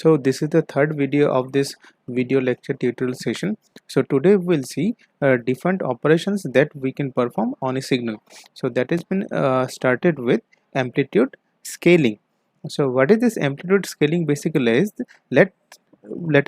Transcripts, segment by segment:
So this is the third video of this video lecture tutorial session. So today we'll see different operations that we can perform on a signal. So that has been started with amplitude scaling. So what is this amplitude scaling? Basically is let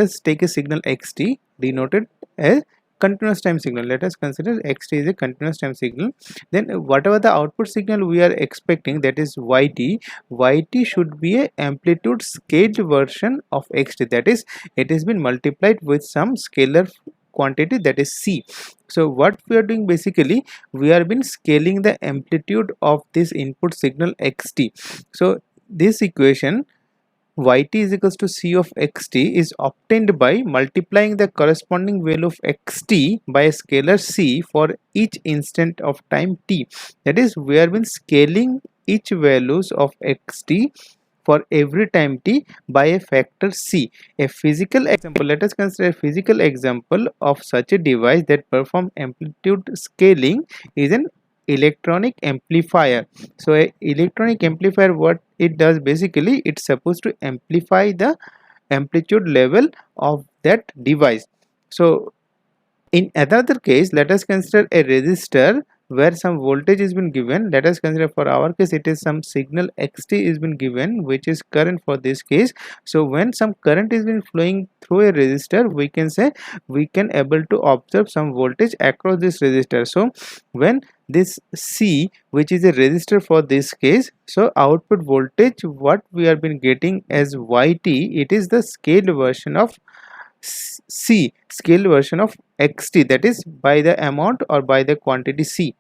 us take a signal xt denoted as continuous time signal. Let us consider xt is a continuous time signal. Then whatever the output signal we are expecting, that is yt should be a amplitude scaled version of xt, that is it has been multiplied with some scalar quantity, that is c. So what we are doing, basically we are been scaling the amplitude of this input signal xt. So this equation yt is equals to c of xt is obtained by multiplying the corresponding value of xt by a scalar c for each instant of time t. That is, we have been scaling each values of xt for every time t by a factor c. A physical example, let us consider a physical example of such a device that performs amplitude scaling is an electronic amplifier. So a electronic amplifier, what it does, basically it's supposed to amplify the amplitude level of that device. So in another case, let us consider a resistor where some voltage is been given. Let us consider for our case it is some signal xt is been given, which is current for this case. So when some current is been flowing through a resistor, we can say we can able to observe some voltage across this resistor. So when this c, which is a resistor for this case, so output voltage what we have been getting as yt, it is the scaled version of c, scale version of xt, that is by the amount or by the quantity c.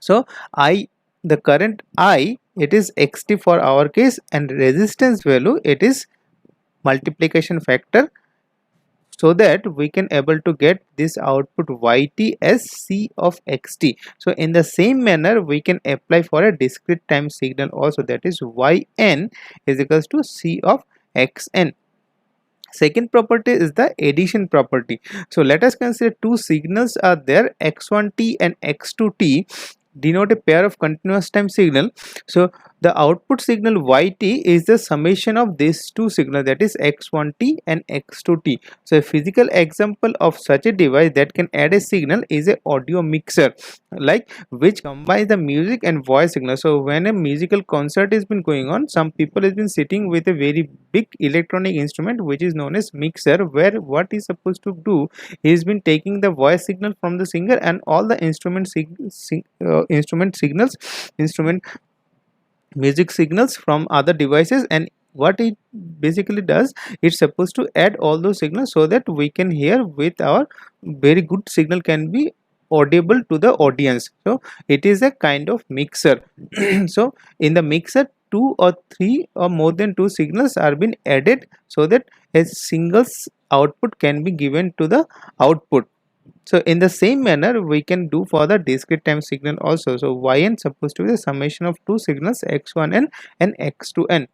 So I, the current I, it is xt for our case, and resistance value it is multiplication factor, so that we can able to get this output yt as c of xt. So in the same manner we can apply for a discrete time signal also, that is yn is equals to c of xn. Second property is the addition property. So let us consider two signals are there, x1t and x2t denote a pair of continuous time signal. So the output signal yt is the summation of these two signals, that is x1t and x2t. So a physical example of such a device that can add a signal is a audio mixer, like which combines the music and voice signal. So when a musical concert has been going on, some people has been sitting with a very big electronic instrument which is known as mixer, where what is supposed to do, he has been taking the voice signal from the singer and all the instrument signals, instrument music signals from other devices, and what it basically does, it's supposed to add all those signals so that we can hear with our very good signal can be audible to the audience. So it is a kind of mixer. So in the mixer, two or three or more than two signals are being added so that a single output can be given to the output. So in the same manner we can do for the discrete time signal also. So yn supposed to be the summation of two signals x1n and x2n.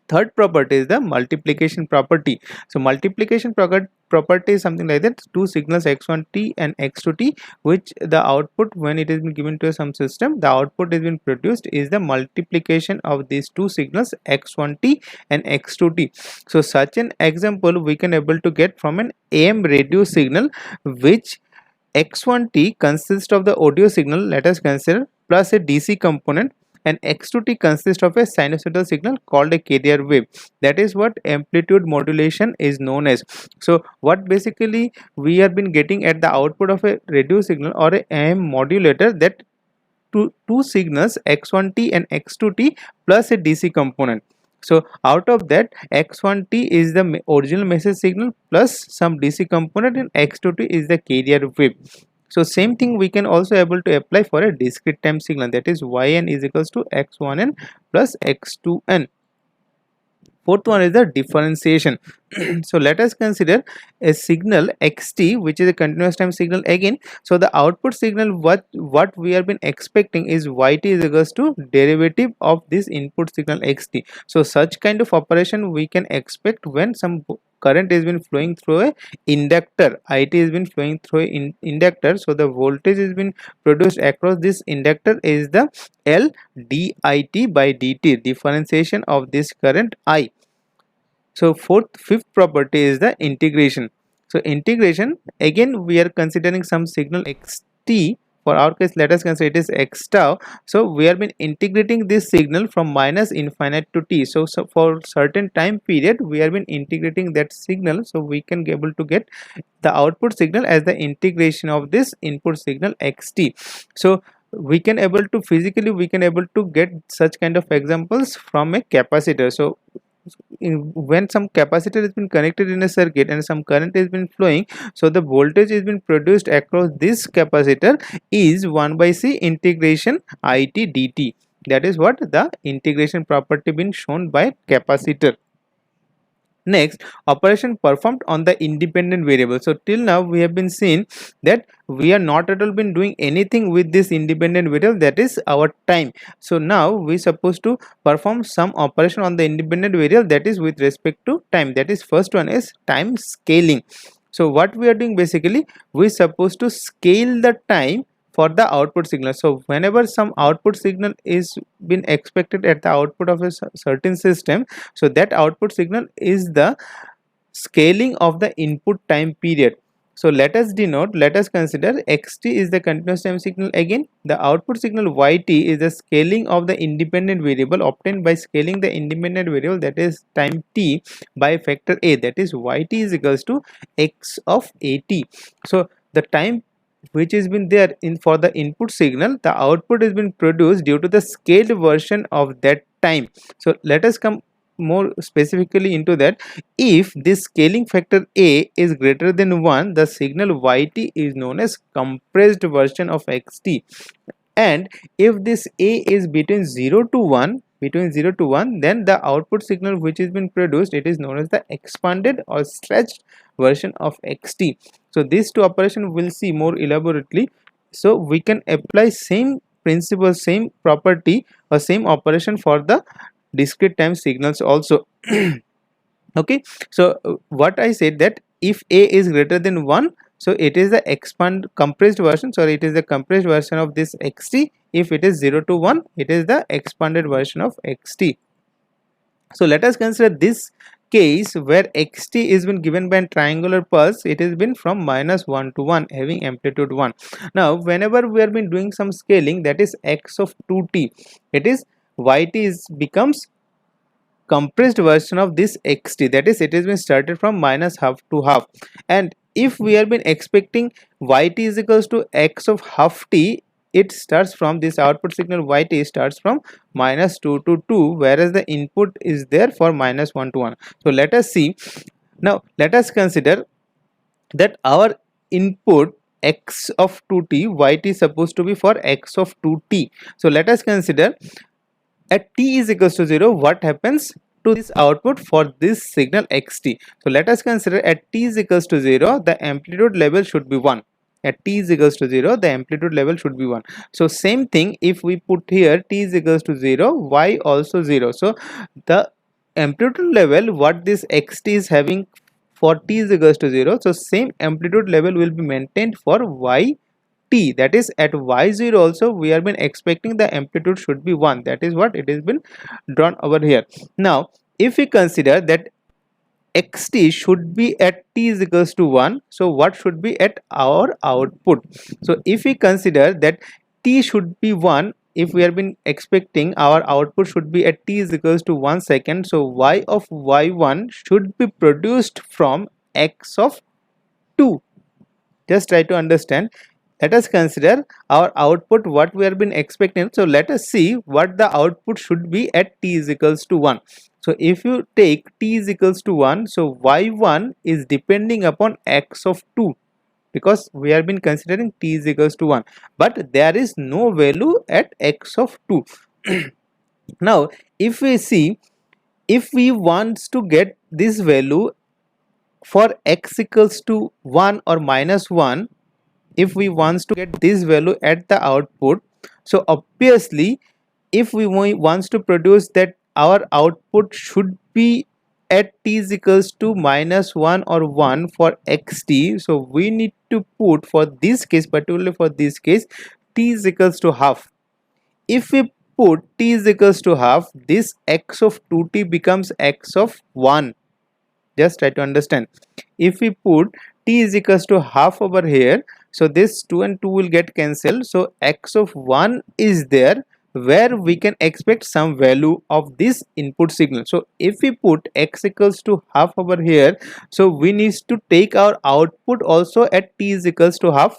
Third property is the multiplication property. So multiplication property is something like that, two signals x1t and x2t, which the output, when it has been given to some system, the output has been produced is the multiplication of these two signals x1t and x2t. So such an example we can able to get from an AM radio signal, which x1t consists of the audio signal, let us consider, plus a DC component, and x2t consists of a sinusoidal signal called a carrier wave. That is what amplitude modulation is known as. So what basically we have been getting at the output of a radio signal or a AM modulator, that two signals x1t and x2t plus a DC component. So out of that, x1t is the original message signal plus some DC component, and x2t is the carrier wave. So same thing we can also able to apply for a discrete time signal, that is yn is equals to x1n plus x2n. Fourth one is the differentiation. So let us consider a signal xt, which is a continuous time signal again. So the output signal what we have been expecting is yt is equals to derivative of this input signal xt. So such kind of operation we can expect when some current has been flowing through a inductor, it has been flowing through a inductor. So the voltage has been produced across this inductor is the L dit by dt, differentiation of this current I. So fifth property is the integration. So integration, again we are considering some signal xt. For our case, let us consider it is x tau. So we have been integrating this signal from minus infinite to t. So for certain time period we have been integrating that signal, so we can be able to get the output signal as the integration of this input signal xt. So we can able to physically we can able to get such kind of examples from a capacitor. So when some capacitor has been connected in a circuit and some current has been flowing, so the voltage has been produced across this capacitor is 1 by c integration it dt. That is what the integration property been shown by capacitor. Next, operation performed on the independent variable. So till now we have been seen that we are not at all been doing anything with this independent variable, that is our time. So now we supposed to perform some operation on the independent variable, that is with respect to time. That is, first one is time scaling. So what we are doing, basically we supposed to scale the time for the output signal. So whenever some output signal is been expected at the output of a certain system, so that output signal is the scaling of the input time period. So let us denote, let us consider xt is the continuous time signal. Again, the output signal yt is the scaling of the independent variable obtained by scaling the independent variable, that is time t, by factor a, that is yt is equals to x of at. So the time which has been there in for the input signal, the output has been produced due to the scaled version of that time. So let us come more specifically into that. If this scaling factor a is greater than 1, the signal yt is known as compressed version of xt. And if this a is between 0 to 1, then the output signal which has been produced, it is known as the expanded or stretched version of xt. So these two operations we'll see more elaborately. So we can apply same principle, same property or same operation for the discrete time signals also. Okay, so what I said, that if a is greater than 1, so it is the compressed version, sorry, it is the compressed version of this xt. If it is 0 to 1, it is the expanded version of xt. So let us consider this case where xt is been given by a triangular pulse. It has been from minus 1 to 1 having amplitude 1. Now whenever we have been doing some scaling, that is x of 2t, it is yt is becomes compressed version of this xt, that is it has been started from minus half to half. And if we have been expecting yt is equals to x of half t, it starts from this output signal yt starts from minus 2 to 2, whereas the input is there for minus 1 to 1. So let us see. Now let us consider that our input x of 2t, yt is supposed to be for x of 2t. So let us consider at t is equals to 0, what happens to this output for this signal xt. So let us consider at t is equals to 0, the amplitude level should be 1. At t is equals to 0, the amplitude level should be 1. So same thing, if we put here t is equals to 0, y also 0. So the amplitude level what this xt is having for t is equals to 0, so same amplitude level will be maintained for y t, that is at y0 also we have been expecting the amplitude should be 1. That is what it has been drawn over here. Now if we consider that xt should be at t is equals to 1, so what should be at our output? So if we consider that t should be 1, if we have been expecting our output should be at t is equals to 1 second, so y of y1 should be produced from x of 2. Just try to understand. Let us consider our output what we have been expecting. So let us see what the output should be at t is equals to 1. So if you take t is equals to 1, so y1 is depending upon x of 2, because we have been considering t is equals to 1, but there is no value at x of 2. Now if we see, if we want to get this value for x equals to 1 or minus 1, if we want to get this value at the output, so obviously if we wants to produce that our output should be at t is equals to minus 1 or 1 for xt, so we need to put for this case, particularly for this case, t is equals to half. If we put t is equals to half, this x of 2t becomes x of 1. Just try to understand. If we put t is equals to half over here, so this 2 and 2 will get cancelled, so x of 1 is there where we can expect some value of this input signal. So if we put x equals to half over here, so we need to take our output also at t is equals to half,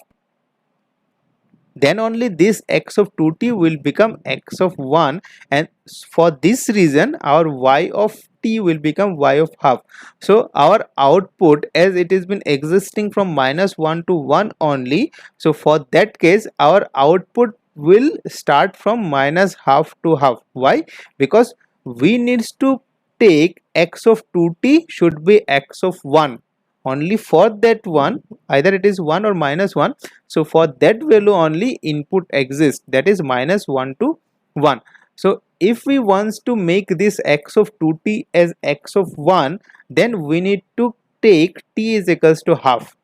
then only this x of 2t will become x of 1, and for this reason our y of t will become y of half. So our output, as it has been existing from -1 to 1 only, so for that case our output will start from minus half to half. Why? Because we needs to take x of 2t should be x of 1. Only for that one, either it is 1 or -1, so for that value only input exists, that is -1 to 1. So if we want to make this x of 2t as x of 1, then we need to take t is equals to half.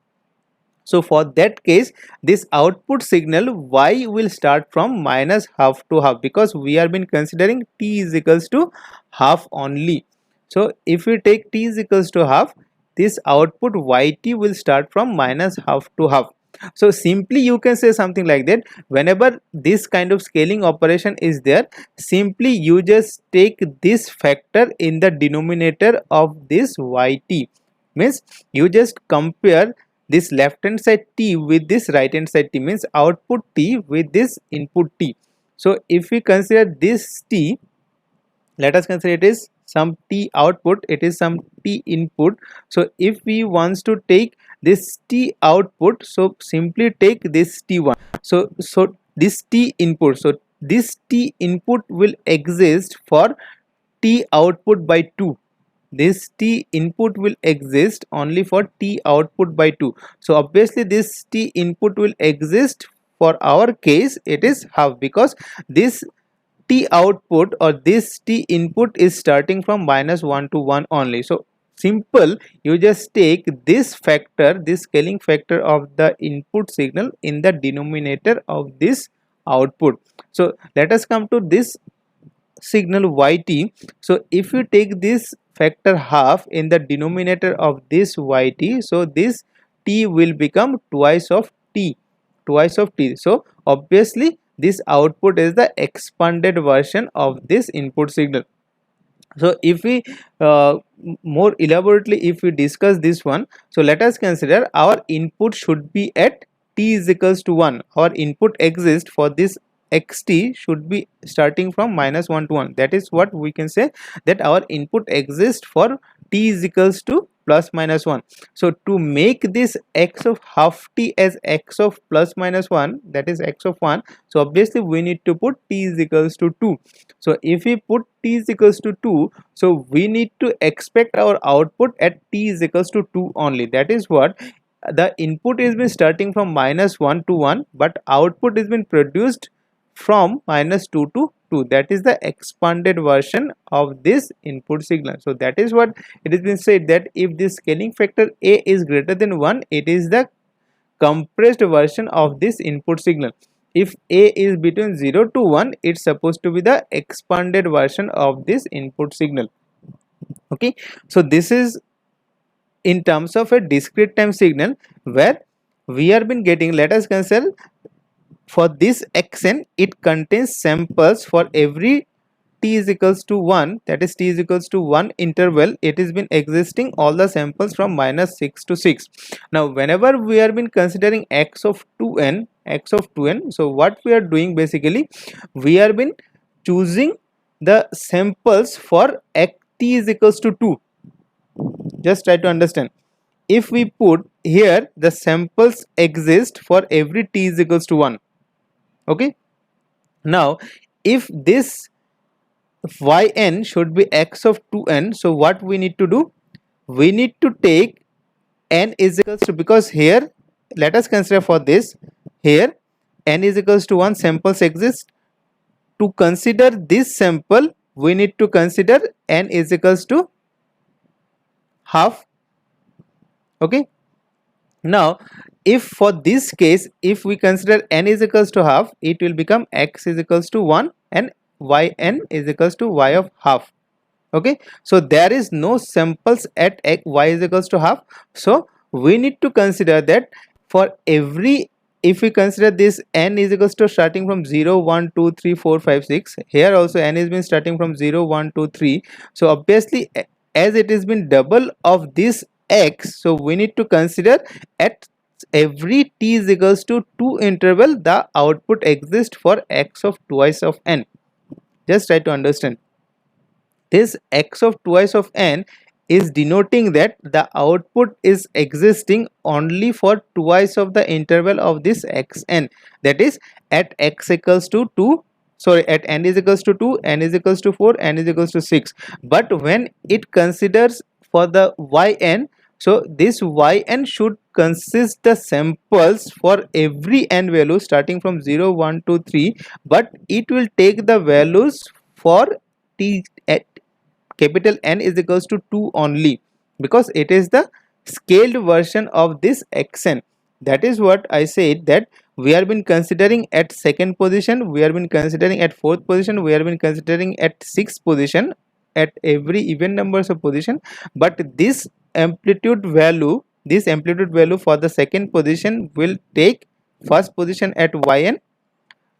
So for that case, this output signal y will start from minus half to half, because we have been considering t is equals to half only. So if we take t is equals to half, this output yt will start from minus half to half. So simply you can say something like that: whenever this kind of scaling operation is there, simply you just take this factor in the denominator of this yt. Means you just compare this left hand side t with this right hand side t, means output t with this input t. So if we consider this t, let us consider it is some t output, it is some t input. So if we wants to take this t output, so simply take this t1. So this t input, so this t input will exist for t output by 2. This t input will exist only for t output by 2. So obviously this t input will exist, for our case it is half, because this t output or this t input is starting from -1 to 1 only. So simple, you just take this factor, this scaling factor of the input signal in the denominator of this output. So let us come to this signal yt. So if you take this factor half in the denominator of this yt, so this t will become twice of t, so obviously this output is the expanded version of this input signal. So if we more elaborately if we discuss this one, so let us consider our input should be at t is equals to 1. Our input exists for this xt should be starting from -1 to 1. That is what we can say, that our input exists for t is equals to plus minus 1. So to make this x of half t as x of plus minus 1, that is x of 1, so obviously we need to put t is equals to 2. So if we put t is equals to 2, so we need to expect our output at t is equals to 2 only. That is what the input is been starting from -1 to 1, but output is been produced from -2 to 2. That is the expanded version of this input signal. So that is what it has been said, that if this scaling factor a is greater than 1, it is the compressed version of this input signal. If a is between 0 to 1, it's supposed to be the expanded version of this input signal. Okay, so this is in terms of a discrete time signal where we have been getting, let us consider for this xn, it contains samples for every t is equals to 1, that is t is equals to 1 interval. It has been existing all the samples from -6 to 6. Now whenever we have been considering x of 2n, so what we are doing basically, we have been choosing the samples for x t is equals to 2. Just try to understand. If we put here the samples exist for every t is equals to 1. Okay, now if this yn should be x of 2n, so what we need to do, we need to take n is equals to, because here let us consider for this, here n is equals to 1 samples exist. To consider this sample, we need to consider n is equals to half. Okay, now if for this case, if we consider n is equals to half, it will become x is equals to 1 and yn is equals to y of half. Okay, so there is no samples at y is equals to half. So we need to consider that for every, if we consider this n is equals to starting from 0 1 2 3 4 5 6, here also n is been starting from 0 1 2 3. So obviously as it has been double of this x, so we need to consider at every t is equals to 2 interval the output exists for x of twice of n. Just try to understand, this x of twice of n is denoting that the output is existing only for twice of the interval of this xn, that is at x equals to 2, sorry, at n is equals to 2, n is equals to 4, n is equals to 6. But when it considers for the yn, so this yn should consist the samples for every n value starting from 0 1 2 3, but it will take the values for t at capital N is equals to 2 only, because it is the scaled version of this xn. That is what I said, that we have been considering at second position, we have been considering at fourth position, we have been considering at sixth position, at every even numbers of position. But this amplitude value, for the second position will take first position at yn,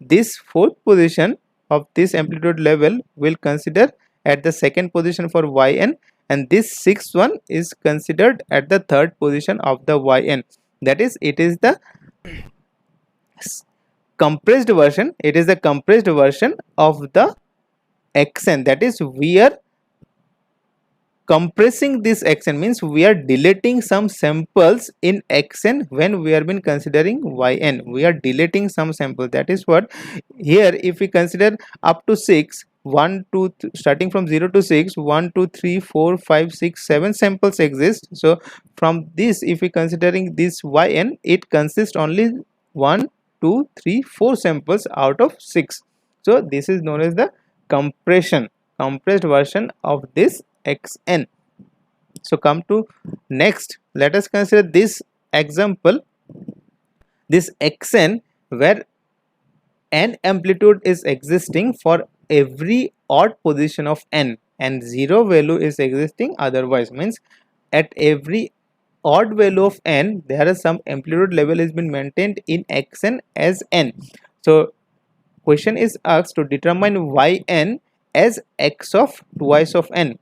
this fourth position of this amplitude level will consider at the second position for yn, and this sixth one is considered at the third position of the yn. That is, it is the compressed version, it is the compressed version of the xn. That is, we are compressing this xn, means we are deleting some samples in xn when we have been considering yn, we are deleting some samples. That is what here, if we consider up to 6, 1 2 starting from 0 to 6, 1 2 3 4 5 6 7 samples exist. So from this, if we considering this yn, it consists only 1 2 3 4 samples out of 6. So this is known as the compressed version of this xn. So come to next, let us consider this example, this xn, where n amplitude is existing for every odd position of n and 0 value is existing otherwise, means at every odd value of n there is some amplitude level has been maintained in xn as n. So question is asked to determine yn as x of twice of n.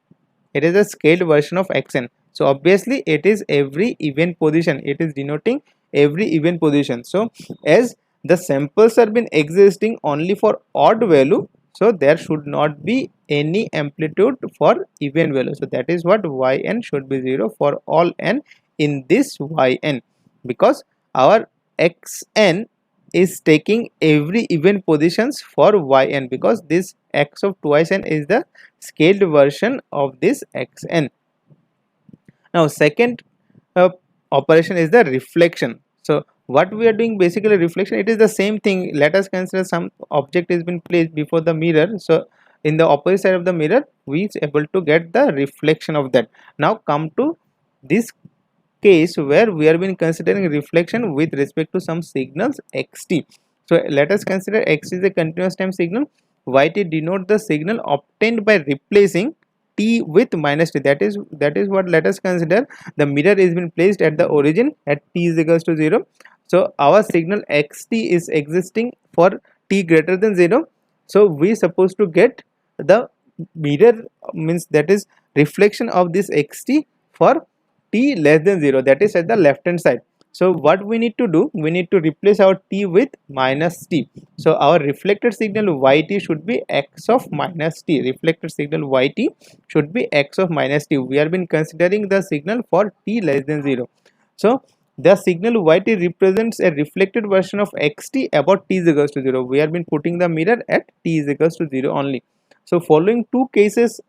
It is a scaled version of xn. So obviously it is every even position, it is denoting every even position. So as the samples are been existing only for odd value, so there should not be any amplitude for even value. So that is what yn should be 0 for all n in this yn, because our xn is taking every even positions for yn, because this x of twice n is the scaled version of this xn. Now second operation is the reflection. So what we are doing, basically reflection, it is the same thing. Let us consider some object has been placed before the mirror, so in the opposite side of the mirror we is able to get the reflection of that. Now come to this case where we are been considering reflection with respect to some signals xt. So let us consider x is a continuous time signal, yt denote the signal obtained by replacing t with minus t. That is what, let us consider the mirror is been placed at the origin at t is equals to 0. So our signal xt is existing for t greater than 0. So we supposed to get the mirror, means that is reflection of this xt for t less than 0, that is at the left hand side. So what we need to do, we need to replace our t with minus t. So our reflected signal yt should be x of minus t, reflected signal yt should be x of minus t. We have been considering the signal for t less than 0. So the signal yt represents a reflected version of xt about t is equals to 0. We have been putting the mirror at t is equals to 0 only. So following two cases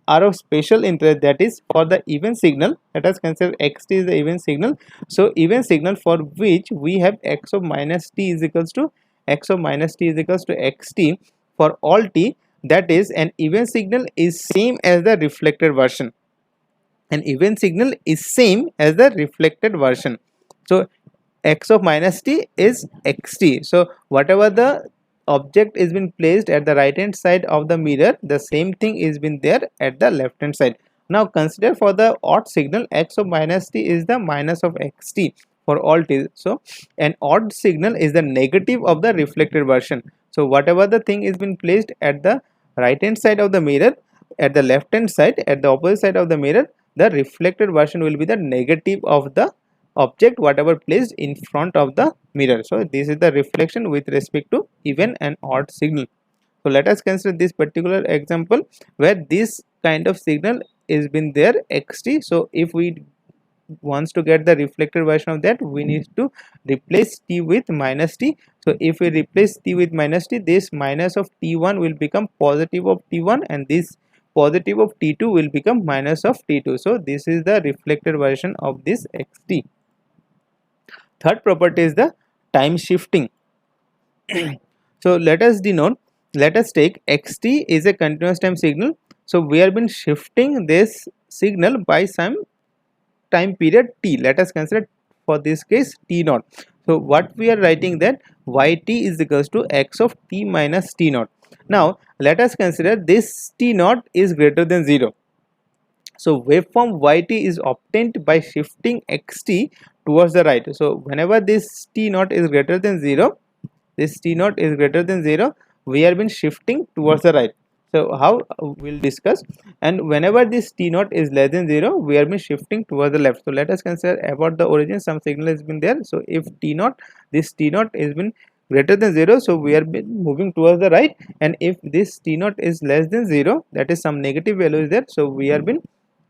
are of special interest, that is for the even signal. Let us consider xt is the even signal. So even signal for which we have x of minus t is equals to xt for all t, that is an even signal is same as the reflected version. An even signal is same as the reflected version. So x of minus t is xt. So whatever the object is been placed at the right hand side of the mirror, the same thing is been there at the left hand side. Now consider for the odd signal, x of minus t is the minus of xt for all t. So an odd signal is the negative of the reflected version. So whatever the thing is been placed at the right hand side of the mirror, at the left hand side, at the opposite side of the mirror, the reflected version will be the negative of the object whatever placed in front of the mirror. So this is the reflection with respect to even and odd signal. So let us consider this particular example where this kind of signal is been there xt. So if we wants to get the reflected version of that, we need to replace t with minus t. So if we replace t with minus t, this minus of t1 will become positive of t1 and this positive of t2 will become minus of t2. So this is the reflected version of this xt. Third property is the time shifting. So let us take xt is a continuous time signal. So we have been shifting this signal by some time period t. Let us consider for this case t naught. So what we are writing that yt is equals to x of t minus t naught. Now let us consider this t naught is greater than 0. So waveform yt is obtained by shifting xt towards the right. So whenever this t naught is greater than 0, we have been shifting towards the right. So how we'll discuss. And whenever this t naught is less than 0, we have been shifting towards the left. So let us consider about the origin, some signal has been there. So if this t naught has been greater than 0, so we are been moving towards the right, and if this t naught is less than 0, that is some negative value is there, so we are been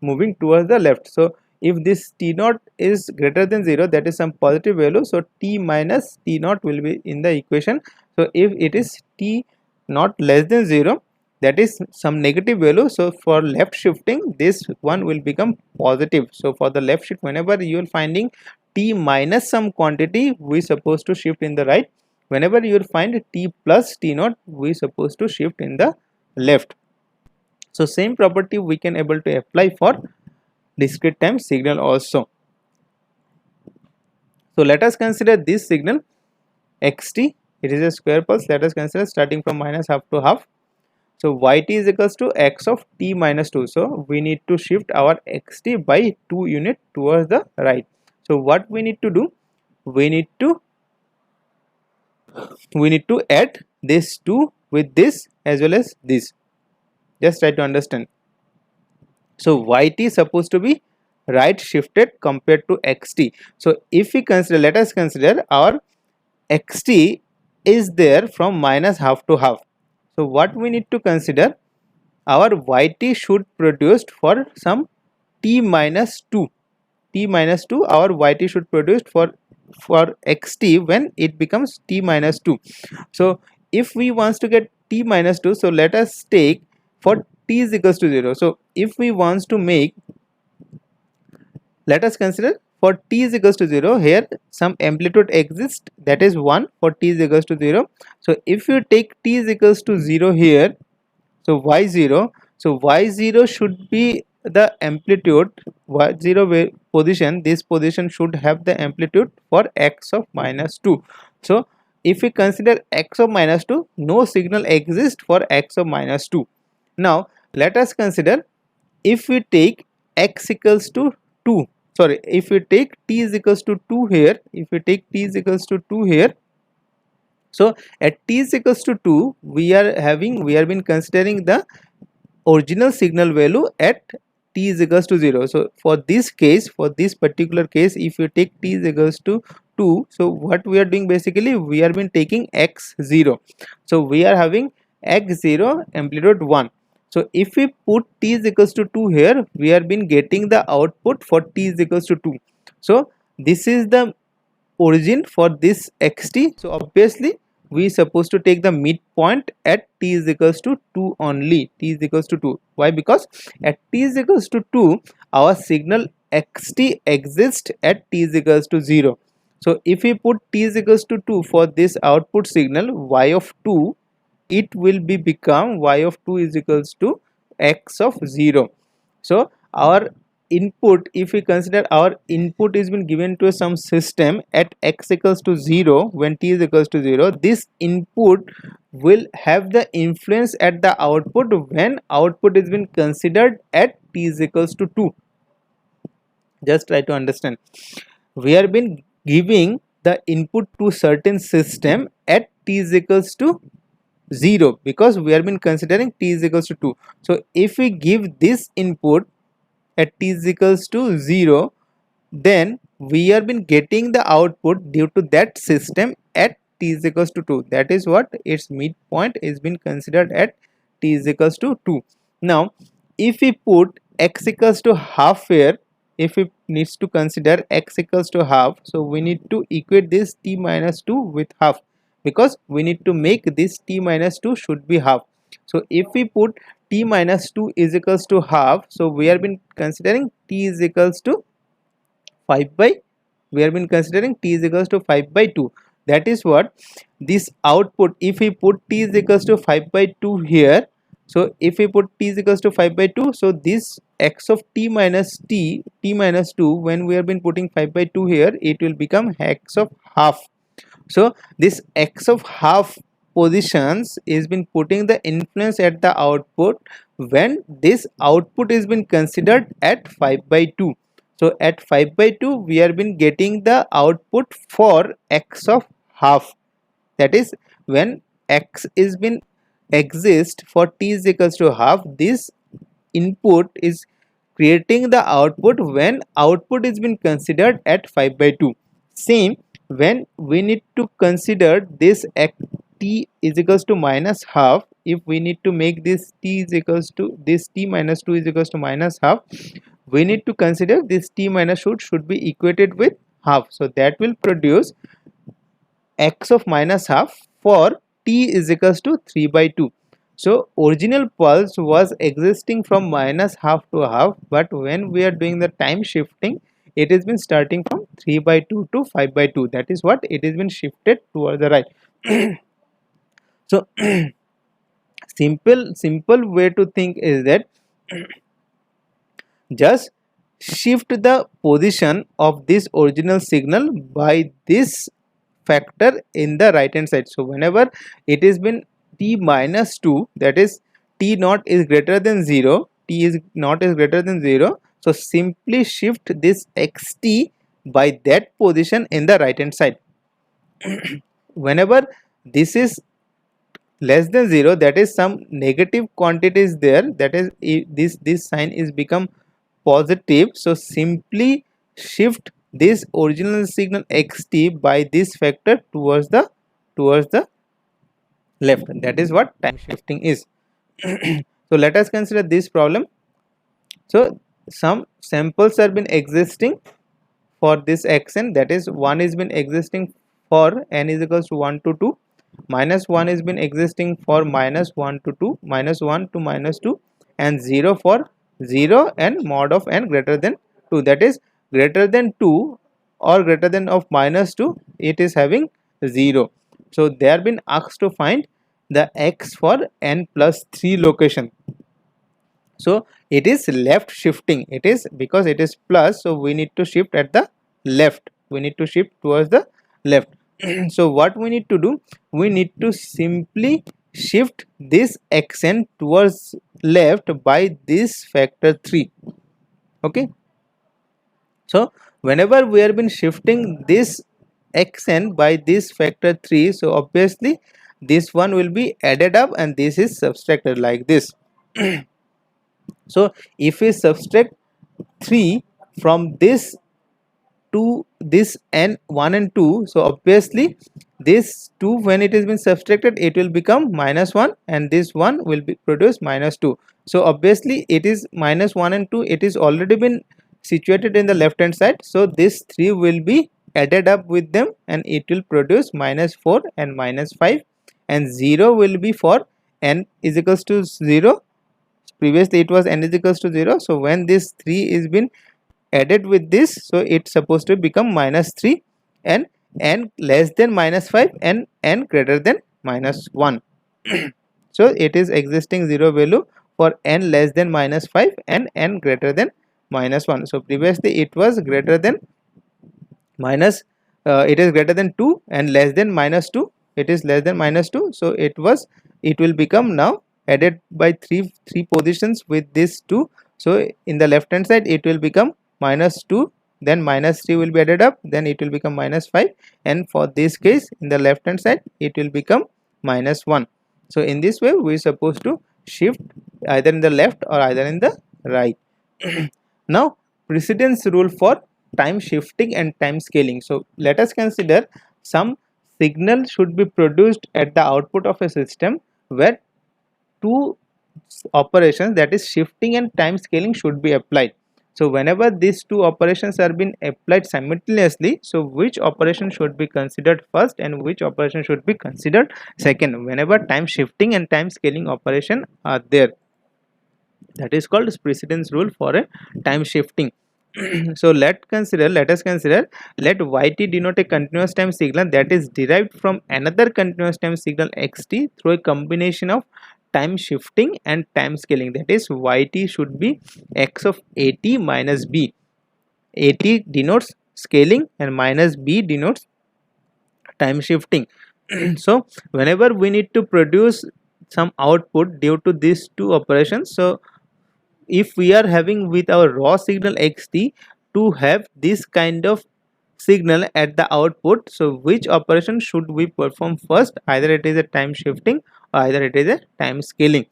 moving towards the left. So if this t naught is greater than 0, that is some positive value, so t minus t naught will be in the equation. So if it is t naught less than 0, that is some negative value, so for left shifting this one will become positive. So for the left shift, whenever you are finding t minus some quantity, we supposed to shift in the right. Whenever you will find t plus t naught, we supposed to shift in the left. So same property we can able to apply for discrete time signal also. So let us consider this signal xt, it is a square pulse. Let us consider starting from minus half to half. So yt is equals to x of t minus 2. So we need to shift our xt by 2 unit towards the right. So what we need to do, we need to add this 2 with this as well as this. Just try to understand. So yt is supposed to be right shifted compared to xt. So if we consider, let us consider our xt is there from minus half to half. So what we need to consider, our yt should produced for some t minus 2. Our yt should produced for xt when it becomes t minus 2. So if we wants to get t minus 2, so let us take for t is equals to 0. So if we wants to make, let us consider for t is equals to 0, here some amplitude exists, that is 1 for t is equals to 0. So if you take t is equals to 0 here, so y0, so y0 should be the amplitude, y0 position, this position should have the amplitude for x of minus 2. So if we consider x of minus 2, no signal exists for x of minus 2. Now let us consider if we take x equals to 2, sorry, if we take t is equals to 2 here, so at t is equals to 2, we are been considering the original signal value at t is equals to 0. So for this case, for this particular case, if you take t is equals to 2, so what we are doing, basically we are been taking x0. So we are having x0 amplitude 1. So if we put t is equals to 2 here, we are been getting the output for t is equals to 2. So this is the origin for this xt. So obviously we supposed to take the midpoint at t is equals to 2 only. T is equals to 2. Why? Because at t is equals to 2, our signal xt exists at t is equals to 0. So if we put t is equals to 2 for this output signal y of 2, it will be become y of 2 is equals to x of 0. So our input, if we consider our input is been given to some system at x equals to 0, when t is equals to 0, this input will have the influence at the output when output is been considered at t is equals to 2. Just try to understand. We have been giving the input to certain system at t is equals to 0 because we have been considering t is equals to 2. So if we give this input at t is equals to 0, then we have been getting the output due to that system at t is equals to 2. That is what its midpoint is been considered at t is equals to 2. Now if we put x equals to half here, if it needs to consider x equals to half, so we need to equate this t minus 2 with half, because we need to make this t minus 2 should be half. So if we put t minus 2 is equals to half, so we have been considering t is equals to 5 by, we have been considering t is equals to 5 by 2. That is what this output, if we put t is equals to 5 by 2 here, so if we put t is equals to 5 by 2, so this x of t minus 2, when we have been putting 5 by 2 here, it will become x of half. So this x of half positions is been putting the influence at the output when this output is been considered at 5 by 2. So at 5 by 2 we have been getting the output for x of half. That is, when x is been exist for t is equals to half, this input is creating the output when output is been considered at 5 by 2. Same, when we need to consider this t is equals to minus half, if we need to make this t is equals to this t minus 2 is equals to minus half, we need to consider this t minus should be equated with half. So that will produce x of minus half for t is equals to 3 by 2. So original pulse was existing from minus half to half, but when we are doing the time shifting, it has been starting from 3 by 2 to 5 by 2. That is what it has been shifted towards the right. So simple way to think is that just shift the position of this original signal by this factor in the right hand side. So whenever it has been t minus 2, that is t naught is greater than 0, t is naught is greater than 0, so simply shift this xt by that position in the right hand side. Whenever this is less than 0, that is some negative quantity is there, that is this sign is become positive, so simply shift this original signal xt by this factor towards the left. That is what time shifting is. So let us consider this problem. So some samples have been existing for this xn, that is 1 is been existing for n is equals to 1 to 2, minus 1 is been existing for minus 1 to 2, minus 1 to minus 2, and 0 for 0 and mod of n greater than 2, that is greater than 2 or greater than of minus 2, it is having 0. So they have been asked to find the x for n plus 3 location. So it is left shifting, it is because it is plus, so we need to shift at the left, we need to shift towards the left. So what we need to do, we need to simply shift this xn towards left by this factor 3. Okay, so whenever we have been shifting this xn by this factor 3, so obviously this one will be added up and this is subtracted like this. So if we subtract 3 from this to this n 1 and 2, so obviously this 2 when it has been subtracted, it will become minus 1 and this 1 will be produce minus 2. So obviously it is minus 1 and 2, it is already been situated in the left hand side, so this 3 will be added up with them and it will produce minus 4 and minus 5, and 0 will be for n is equals to 0. Previously it was n is equals to 0, so when this 3 is been added with this, so it's supposed to become minus 3 and n less than minus 5 and n greater than minus 1. So it is existing 0 value for n less than minus 5 and n greater than minus 1. So previously it was greater than minus it is greater than 2 and less than minus 2, it is less than minus 2. So it will become now added by three positions with this 2. So in the left hand side it will become minus 2, then minus 3 will be added up, then it will become minus 5, and for this case in the left hand side it will become minus 1. So in this way we are supposed to shift either in the left or either in the right. Now precedence rule for time shifting and time scaling. So let us consider some signal should be produced at the output of a system where two operations, that is shifting and time scaling, should be applied. So whenever these two operations are being applied simultaneously, so which operation should be considered first and which operation should be considered second whenever time shifting and time scaling operation are there? That is called precedence rule for a time shifting. So let us consider let yt denote a continuous time signal that is derived from another continuous time signal xt through a combination of time shifting and time scaling. That is, yt should be x of at minus b. At denotes scaling and minus b denotes time shifting. So whenever we need to produce some output due to these two operations, so if we are having with our raw signal xt to have this kind of signal at the output, so which operation should we perform first? Either it is a time shifting or either it is a time scaling.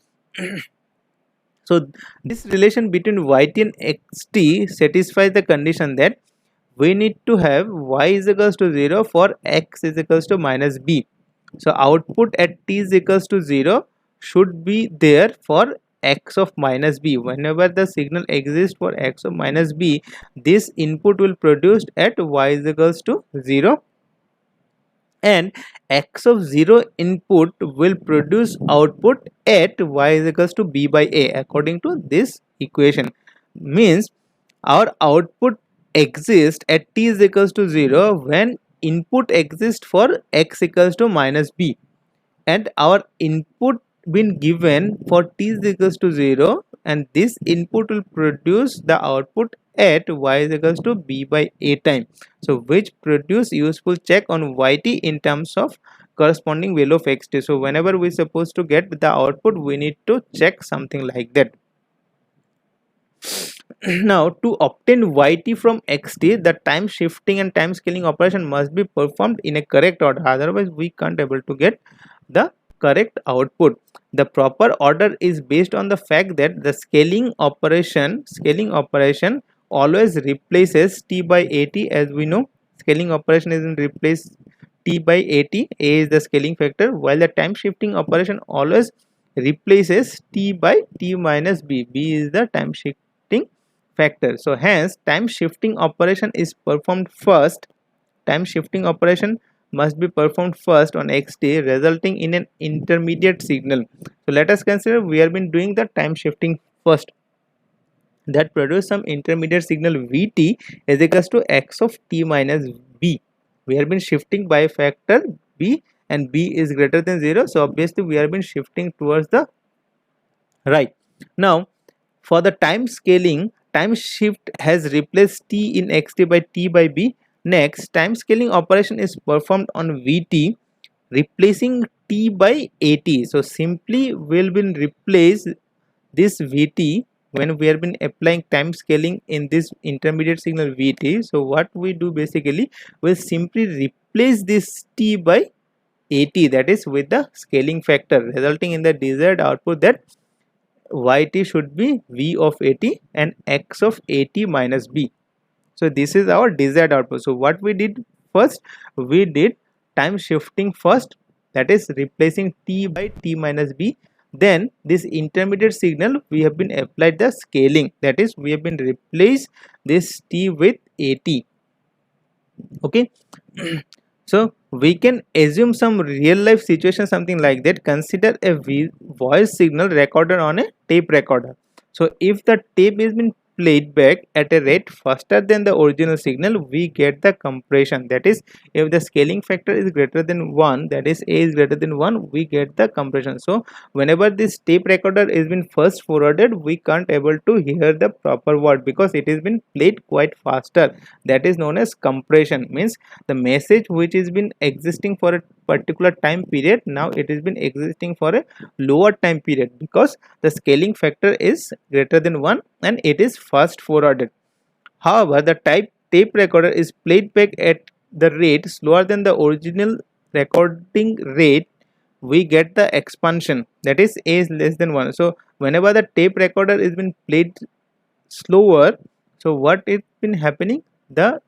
So this relation between yt and xt satisfies the condition that we need to have y is equals to 0 for x is equals to minus b. So output at t is equals to 0 should be there for x of minus b. Whenever the signal exists for x of minus b, this input will produced at y is equals to 0, and x of 0 input will produce output at y is equals to b by a according to this equation. Means our output exists at t is equals to 0 when input exists for x equals to minus b, and our input been given for t is equals to 0, and this input will produce the output at y is equals to b by a time. So which produce useful check on yt in terms of corresponding value of xt. So whenever we supposed to get the output, we need to check something like that. Now to obtain yt from xt, the time shifting and time scaling operation must be performed in a correct order, otherwise we can't able to get the correct output. The proper order is based on the fact that the scaling operation always replaces t by at. As we know, scaling operation is in replace t by at, a is the scaling factor, while the time shifting operation always replaces t by t minus b, b is the time shifting factor. So hence time shifting operation is performed first. Time shifting operation must be performed first on xt, resulting in an intermediate signal. So let us consider we have been doing the time shifting first, that produce some intermediate signal vt is equals to x of t minus b. We have been shifting by factor b and b is greater than 0, so obviously we have been shifting towards the right. Now for the time scaling, time shift has replaced t in xt by t by b. Next, time scaling operation is performed on vt replacing t by at. So simply we'll been replace this vt when we have been applying time scaling in this intermediate signal vt. So what we do basically, we'll simply replace this t by at, that is with the scaling factor, resulting in the desired output that yt should be v of at and x of at minus b. So this is our desired output. So what we did first, we did time shifting first, that is replacing t by t minus b. Then this intermediate signal we have been applied the scaling, that is we have been replace this t with at. Okay. So we can assume some real life situation, something like that. Consider a voice signal recorded on a tape recorder. So if the tape is been played back at a rate faster than the original signal, we get the compression. That is, if the scaling factor is greater than 1, that is A is greater than 1, we get the compression. So whenever this tape recorder is been first forwarded, we can't able to hear the proper word because it has been played quite faster. That is known as compression. Means the message which has been existing for a particular time period, now it has been existing for a lower time period because the scaling factor is greater than 1 and it is fast forwarded. However, the tape recorder is played back at the rate slower than the original recording rate, we get the expansion, that is A is less than 1. So whenever the tape recorder is been played slower, so what is been happening, the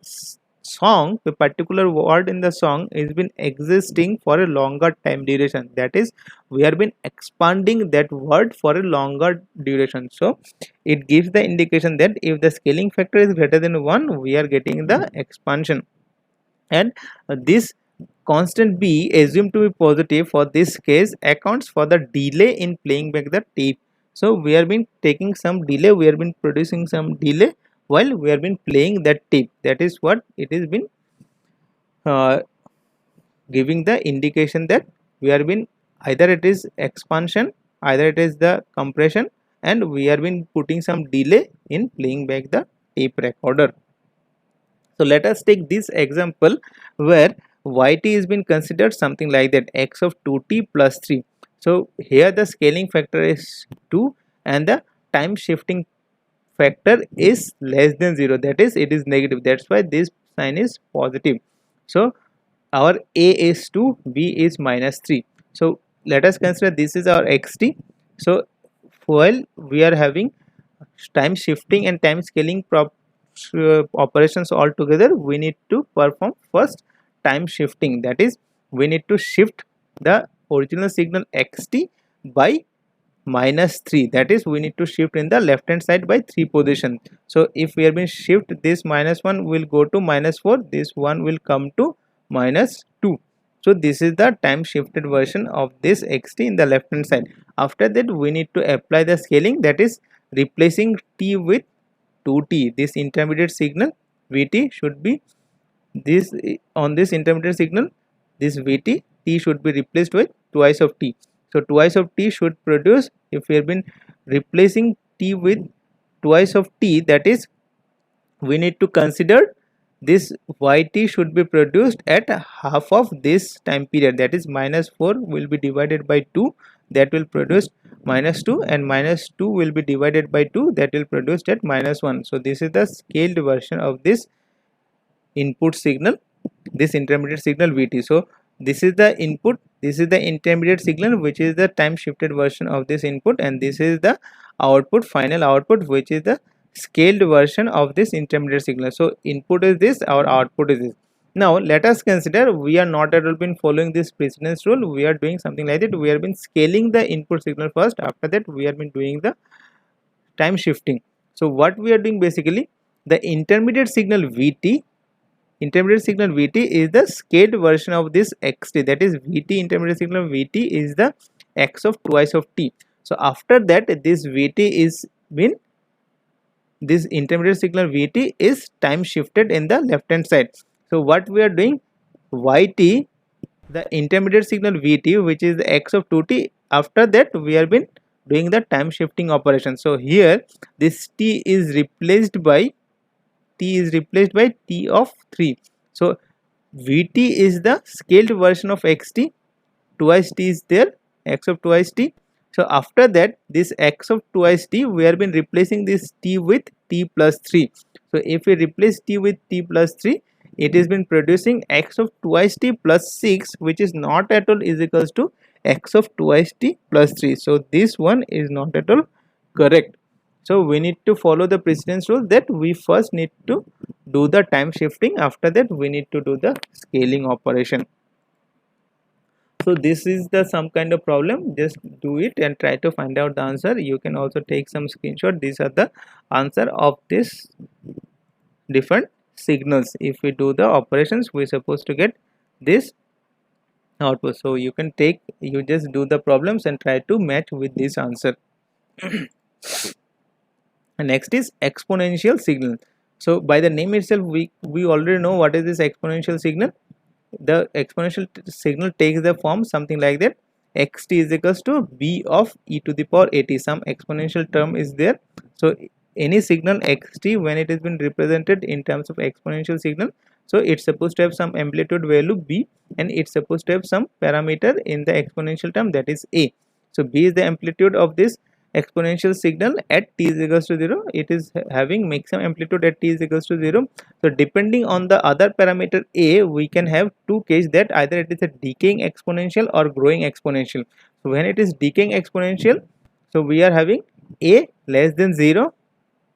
song, the particular word in the song is been existing for a longer time duration, that is we have been expanding that word for a longer duration. So it gives the indication that if the scaling factor is greater than 1, we are getting the expansion. And this constant B assumed to be positive for this case accounts for the delay in playing back the tape. So we have been taking some delay, we have been producing some delay while we have been playing that tape. That is what it has been uh, giving the indication that we have been either it is expansion, either it is the compression, and we have been putting some delay in playing back the tape recorder. So let us take this example where yt is been considered something like that, x of 2t plus 3. So here the scaling factor is 2 and the time shifting factor is less than 0, that is it is negative, that's why this sign is positive. So our a is 2, b is minus 3. So let us consider this is our xt. So while we are having time shifting and time scaling operations all together, we need to perform first time shifting, that is we need to shift the original signal xt by minus 3, that is we need to shift in the left hand side by 3 position. So if we have been shift, this minus 1 will go to minus 4, this 1 will come to minus 2. So this is the time shifted version of this xt in the left hand side. After that we need to apply the scaling, that is replacing t with 2t. This intermediate signal vt should be this, on this intermediate signal this vt, t should be replaced with twice of t. So twice of t should produce, if we have been replacing t with twice of t, that is we need to consider this yt should be produced at half of this time period, that is minus 4 will be divided by 2, that will produce minus 2, and minus 2 will be divided by 2, that will produce at minus 1. So this is the scaled version of this input signal, this intermediate signal vt. So this is the input, this is the intermediate signal which is the time shifted version of this input, and this is the output, final output, which is the scaled version of this intermediate signal. So input is this, our output is this. Now let us consider we are not at all been following this precedence rule, we are doing something like that, we have been scaling the input signal first, after that we have been doing the time shifting. So what we are doing basically, the intermediate signal vt, intermediate signal vt is the scaled version of this xt, that is vt, intermediate signal vt is the x of twice of t. So after that this vt is been, this intermediate signal vt is time shifted in the left hand side. So what we are doing, yt, the intermediate signal vt which is the x of 2t, after that we have been doing the time shifting operation. So here this t is replaced by t of 3. So vt is the scaled version of xt, twice t is there, x of twice t. So after that this x of twice t, we have been replacing this t with t plus 3. So if we replace t with t plus 3, it has been producing x of twice t plus 6, which is not at all is equals to x of twice t plus 3. So this one is not at all correct. So we need to follow the precedence rule that we first need to do the time shifting, after that we need to do the scaling operation. So this is the some kind of problem, just do it and try to find out the answer. You can also take some screenshot, these are the answer of this different signals. If we do the operations, we're supposed to get this output. So you can take, you just do the problems and try to match with this answer. And next is exponential signal. So by the name itself, we already know what is this exponential signal. The exponential signal takes the form something like that: xt is equals to b of e to the power at. Some exponential term is there. So any signal xt, when it has been represented in terms of exponential signal, so it's supposed to have some amplitude value b, and it's supposed to have some parameter in the exponential term, that is a. So b is the amplitude of this exponential signal at t is equals to 0. It is having maximum amplitude at t is equals to 0. So depending on the other parameter a, we can have two cases, that either it is a decaying exponential or growing exponential. So when it is decaying exponential, so we are having a less than 0,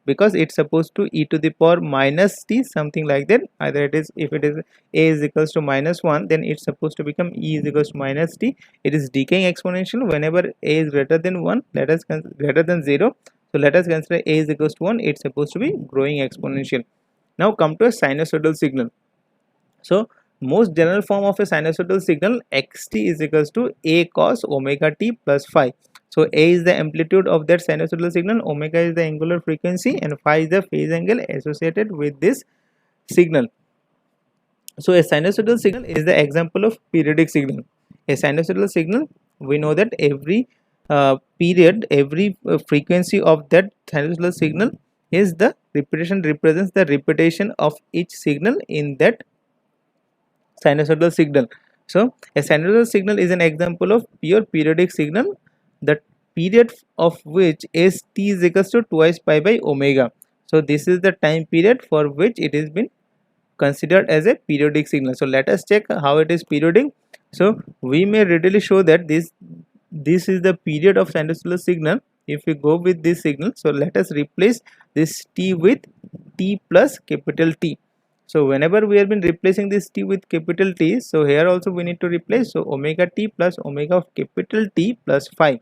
because it's supposed to e to the power minus t, something like that. Either it is, if it is a is equals to -1, then it's supposed to become e is equals to minus t. It is decaying exponential. Whenever a is greater than 1, let us greater than 0, so let us consider a is equals to 1. It's supposed to be growing exponential. Now come to a sinusoidal signal. So most general form of a sinusoidal signal, xt is equals to a cos omega t plus phi. So a is the amplitude of that sinusoidal signal, omega is the angular frequency, and phi is the phase angle associated with this signal. So a sinusoidal signal is the example of periodic signal. A sinusoidal signal, we know that every period, every frequency of that sinusoidal signal is the repetition, represents the repetition of each signal in that sinusoidal signal. So a sinusoidal signal is an example of pure periodic signal, the period of which is t is equals to twice pi by omega. So this is the time period for which it has been considered as a periodic signal. So let us check how it is periodic. So we may readily show that this is the period of sinusoidal signal. If we go with this signal, so let us replace this t with t plus capital T. So whenever we have been replacing this t with capital T, so here also we need to replace, so omega t plus omega of capital T plus phi.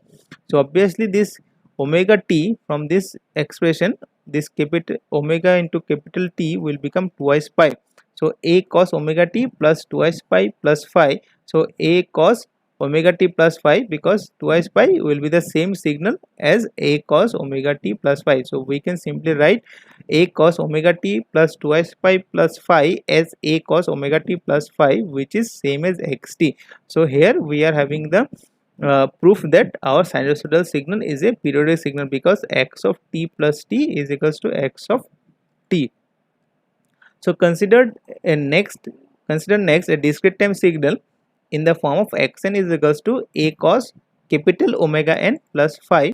So obviously this omega t from this expression, this capital omega into capital T will become twice pi. So a cos omega t plus twice pi plus phi. So a cos omega t plus phi, because twice pi will be the same signal as a cos omega t plus phi. So we can simply write a cos omega t plus twice pi plus phi as a cos omega t plus phi, which is same as xt. So here we are having the proof that our sinusoidal signal is a periodic signal, because x of t plus t is equals to x of t. So consider next a discrete time signal in the form of xn is equals to a cos capital omega n plus phi.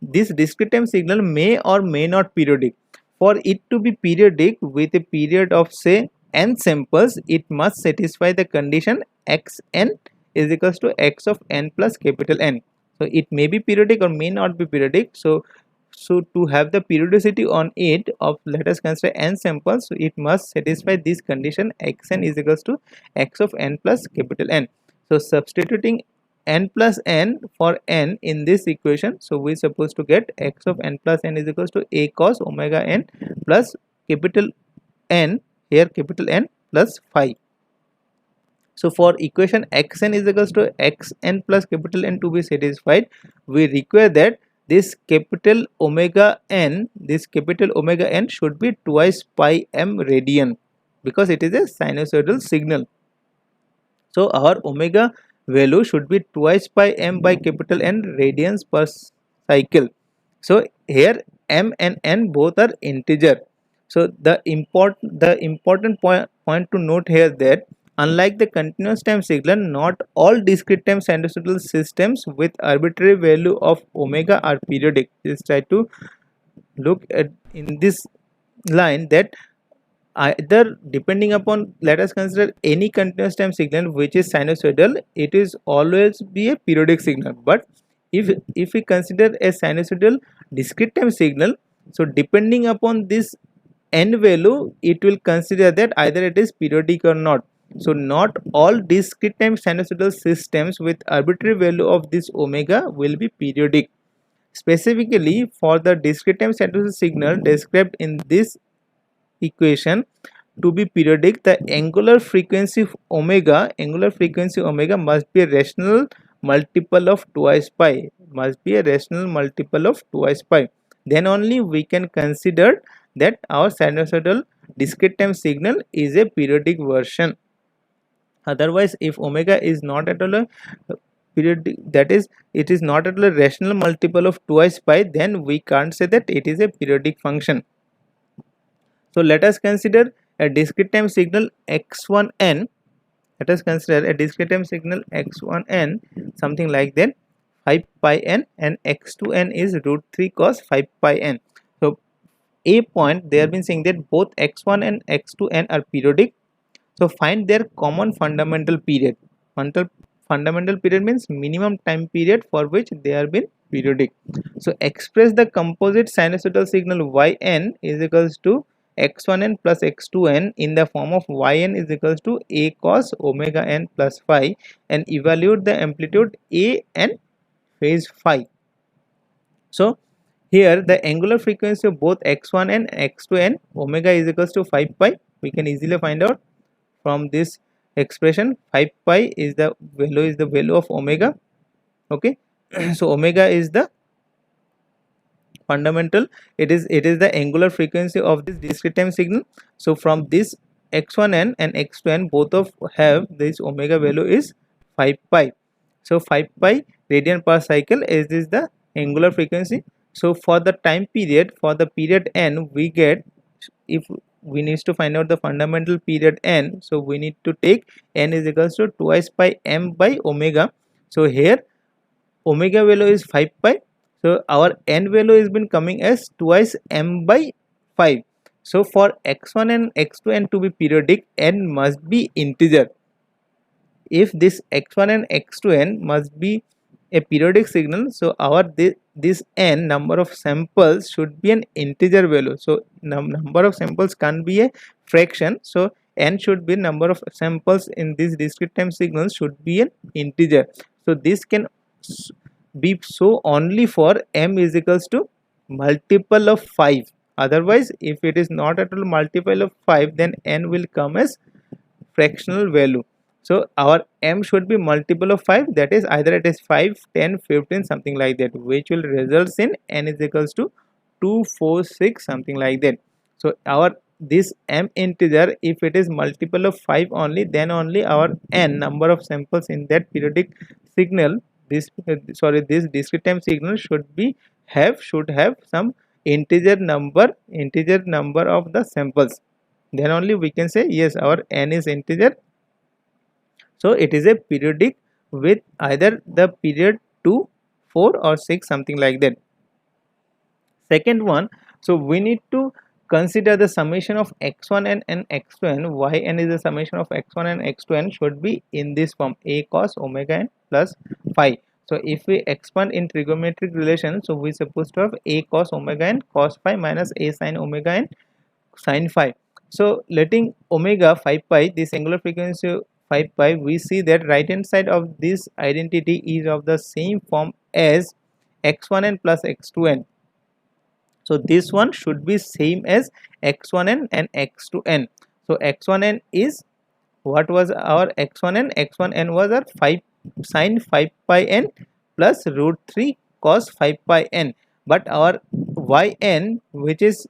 This discrete time signal may or may not periodic. For it to be periodic with a period of say n samples, it must satisfy the condition xn is equals to x of n plus capital N. So it may be periodic or may not be periodic. So to have the periodicity on it of, let us consider n samples, so it must satisfy this condition xn is equals to x of n plus capital N. So substituting n plus n for n in this equation, so we are supposed to get x of n plus n is equals to a cos omega n plus capital N, here capital N plus phi. So for equation xn is equals to xn plus capital N to be satisfied, we require that this capital omega n should be twice pi m radian, because it is a sinusoidal signal. So our omega value should be twice pi m by capital N radians per cycle. So here m and n both are integer. So the important point to note here, that unlike the continuous time signal, not all discrete time sinusoidal systems with arbitrary value of omega are periodic. Just try to look at in this line, that either depending upon, let us consider any continuous time signal which is sinusoidal, it is always be a periodic signal. But if we consider a sinusoidal discrete time signal, so depending upon this n value, it will consider that either it is periodic or not. So not all discrete time sinusoidal systems with arbitrary value of this omega will be periodic. Specifically for the discrete time sinusoidal signal described in this equation to be periodic, the angular frequency omega must be a rational multiple of twice pi, then only we can consider that our sinusoidal discrete time signal is a periodic version. Otherwise, if omega is not at all a periodic, that is, it is not at all a rational multiple of twice pi, then we can't say that it is a periodic function. So let us consider a discrete time signal x1n. Let us consider a discrete time signal x1n, something like that, 5 pi n, and x2n is root 3 cos 5 pi n. So a point, they have been saying that both x1 and x2n are periodic. So find their common fundamental period. Fundamental period means minimum time period for which they have been periodic. So express the composite sinusoidal signal yn is equals to x1n plus x2n in the form of yn is equals to a cos omega n plus phi, and evaluate the amplitude a and phase phi. So here the angular frequency of both x1 and x2n, omega is equals to 5 pi. We can easily find out from this expression. 5 pi is the value of omega. Okay. So omega is the fundamental, it is the angular frequency of this discrete time signal. So from this x1n and x2n, both of have this omega value is 5 pi. So 5 pi radian per cycle is this the angular frequency. So for the time period, for the period n, we get, if we need to find out the fundamental period n, so we need to take n is equals to twice pi m by omega. So here omega value is 5 pi, so our n value has been coming as twice m by 5. So for x1 and x2n to be periodic, n must be integer. If this x1 and x2n must be a periodic signal, so our this n, number of samples, should be an integer value. So number of samples can't be a fraction, so n should be number of samples in this discrete time signal should be an integer. So this can be so only for m is equals to multiple of 5. Otherwise, if it is not at all multiple of 5, then n will come as fractional value. So our m should be multiple of 5, that is either it is 5, 10, 15, something like that, which will result in n is equals to 2, 4, 6, something like that. So our this m integer, if it is multiple of 5 only, then only our n, number of samples in that periodic signal, this discrete time signal should have some integer number of the samples. Then only we can say yes, our n is integer. So it is a periodic with either the period 2, 4 or 6, something like that. Second one, so we need to consider the summation of x1n and x2n. Yn is the summation of x1 and x2n should be in this form, a cos omega n plus phi. So if we expand in trigonometric relation, so we supposed to have a cos omega n cos phi minus a sin omega n sin phi. So letting omega 5 pi, this angular frequency 5 pi, we see that right hand side of this identity is of the same form as x1n plus x2n. So this one should be same as x1n and x2n. So x1n is, what was our x1n? X1n was our 5 sin 5 pi n plus root 3 cos 5 pi n. But our yn, which is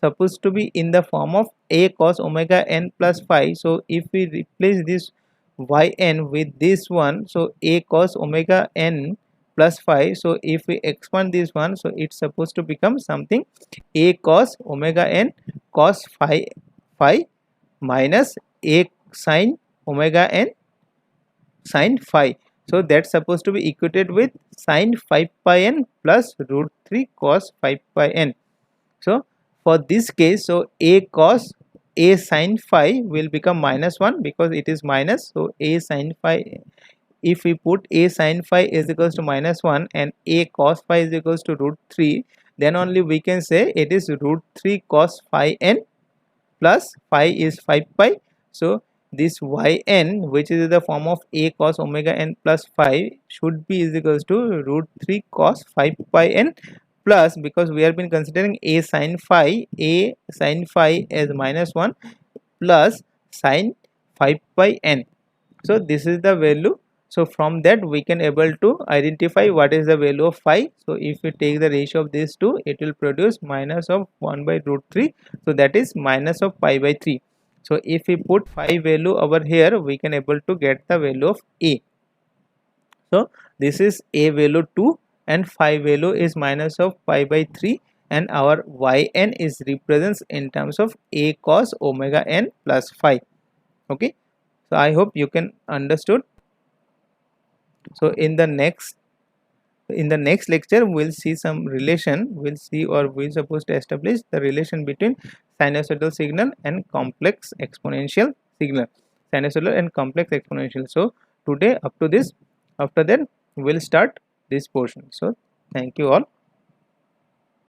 supposed to be in the form of a cos omega n plus phi. So if we replace this yn with this one, so a cos omega n plus phi. So if we expand this one, so it's supposed to become something a cos omega n cos phi minus a sin omega n sin phi. So that's supposed to be equated with sin 5 pi n plus root 3 cos 5 pi n. So for this case, so a cos a sin phi will become minus 1 because it is minus. So a sin phi, if we put a sin phi is equals to minus 1 and a cos phi is equals to root 3, then only we can say it is root 3 cos phi n plus phi is 5 pi. So this yn, which is in the form of a cos omega n plus phi, should be is equals to root 3 cos 5 pi n plus, because we have been considering a sin phi as minus 1 plus sin 5 pi n. So this is the value So from that we can able to identify what is the value of phi. So if we take the ratio of these two, it will produce minus of 1 by root 3, so that is minus of pi by 3. So if we put phi value over here, we can able to get the value of a. So this is a value 2 and phi value is minus of pi by 3, and our yn is represents in terms of a cos omega n plus phi. Okay, so I hope you can understood. So in the next lecture we'll see some relation, we'll see, or we're supposed to establish the relation between sinusoidal signal and complex exponential signal, sinusoidal and complex exponential. So today up to this, after that we'll start this portion. So thank you all.